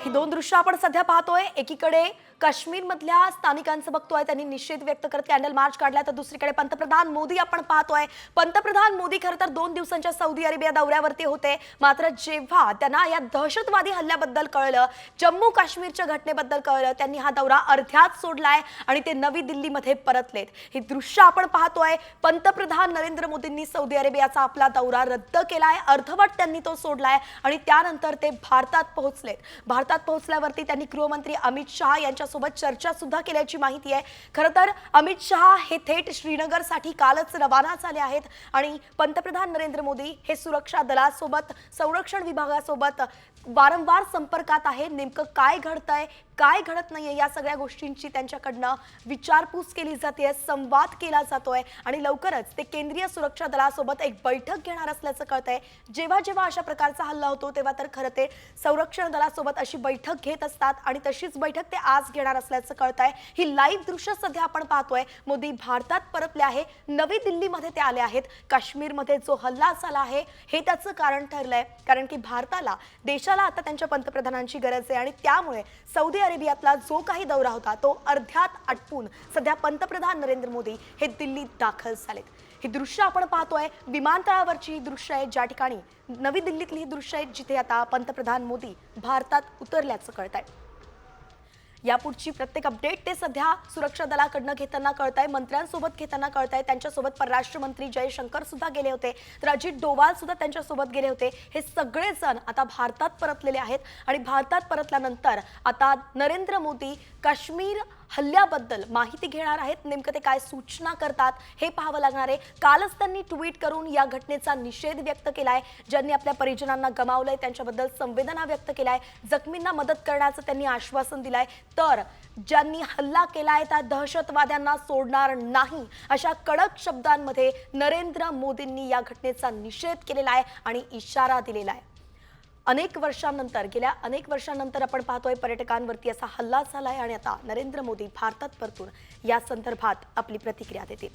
ही दोन दृश्य आपण सध्या पाहतोय। एकीकडे काश्मीरमधल्या स्थानिकांचं बघतोय, त्यांनी निषेध व्यक्त करत कॅन्डल मार्च काढला, तर दुसरीकडे पंतप्रधान मोदी आपण पाहतोय। पंतप्रधान मोदी खरं तर 2 दिवसांच्या सौदी अरेबिया दौऱ्यावरती होते, मात्र जेव्हा त्यांना या दहशतवादी हल्ल्याबद्दल कळलं, जम्मू काश्मीरच्या घटनेबद्दल कळलं, त्यांनी हा दौरा अर्ध्यात सोडलाय आणि ते नवी दिल्लीमध्ये परतलेत। ही दृश्य आपण पाहतोय। पंतप्रधान नरेंद्र मोदींनी सौदी अरेबियाचा आपला दौरा रद्द केलाय, अर्धवट त्यांनी तो सोडलाय आणि त्यानंतर ते भारतात पोहोचलेत। भारतात पोहोचल्यावरती त्यांनी गृहमंत्री अमित शहा यांच्यासोबत चर्चा सुद्धा केल्याची माहिती आहे। खरं तर अमित शहा हे थेट श्रीनगरसाठी कालच रवाना झाले आहेत आणि पंतप्रधान नरेंद्र मोदी हे सुरक्षा दलासोबत, संरक्षण विभागासोबत वारंवार संपर्कात आहे। नेमकं काय घडतंय, काय घडत नाहीये, या सगळ्या गोष्टींची त्यांच्याकडनं विचारपूस केली जाते, संवाद केला जातोय आणि लवकरच ते केंद्रीय सुरक्षा दलासोबत एक बैठक घेणार असल्याचं कळतंय। जेव्हा जेव्हा अशा प्रकारचा हल्ला होतो तेव्हा तर खरं ते संरक्षण दलासोबत अशी बैठक घेत असतात आणि तशीच बैठक ते आज घेणार असल्याचं कळतंय। ही लाईव्ह दृश्य सध्या आपण पाहतोय। मोदी भारतात परतले आहे, नवी दिल्लीमध्ये ते आले आहेत। काश्मीरमध्ये जो हल्ला झाला आहे हे त्याचं कारण ठरलंय, कारण की भारताला, देशाला आता त्यांच्या पंतप्रधानांची गरज आहे आणि त्यामुळे सौदी अरेबियातला जो काही दौरा होता तो अर्ध्यात आटपून सध्या पंतप्रधान नरेंद्र मोदी हे दिल्लीत दाखल झालेत। ही दृश्य आपण पाहतोय, विमानतळावरची ही दृश्य आहे, ज्या ठिकाणी नवी दिल्लीतली ही दृश्य आहे, जिथे आता पंतप्रधान मोदी भारतात उतरल्याचं कळतंय। यापुढची प्रत्येक अपडेट ते सध्या सुरक्षा दलाकडनं घेताना कळतंय, मंत्र्यांसोबत घेताना कळतंय। त्यांच्यासोबत परराष्ट्र मंत्री जयशंकर सुद्धा गेले होते, तर अजित डोवाल सुद्धा त्यांच्यासोबत गेले होते। हे सगळे जण आता भारतात परतलेले आहेत आणि भारतात परतल्यानंतर आता नरेंद्र मोदी काश्मीर हल्ल्याबद्दल माहिती घेणार आहेत। नेमकं ते काय सूचना करतात हे पाहावं लागणार आहे। कालच त्यांनी ट्विट करून या घटनेचा निषेध व्यक्त केलाय। ज्यांनी आपल्या परिजनांना गमावलंय त्यांच्याबद्दल संवेदना व्यक्त केलाय, जखमींना मदत करण्याचं त्यांनी आश्वासन दिलंय, तर ज्यांनी हल्ला केलाय त्या दहशतवाद्यांना सोडणार नाही अशा कडक शब्दांमध्ये नरेंद्र मोदींनी या घटनेचा निषेध केलेला आहे आणि इशारा दिलेला आहे। गेल्या अनेक वर्षांनंतर आपण पाहतोय पर्यटकांवरती असा हल्ला झालाय आणि आता नरेंद्र मोदी भारतात परतून या संदर्भात आपली प्रतिक्रिया देतील।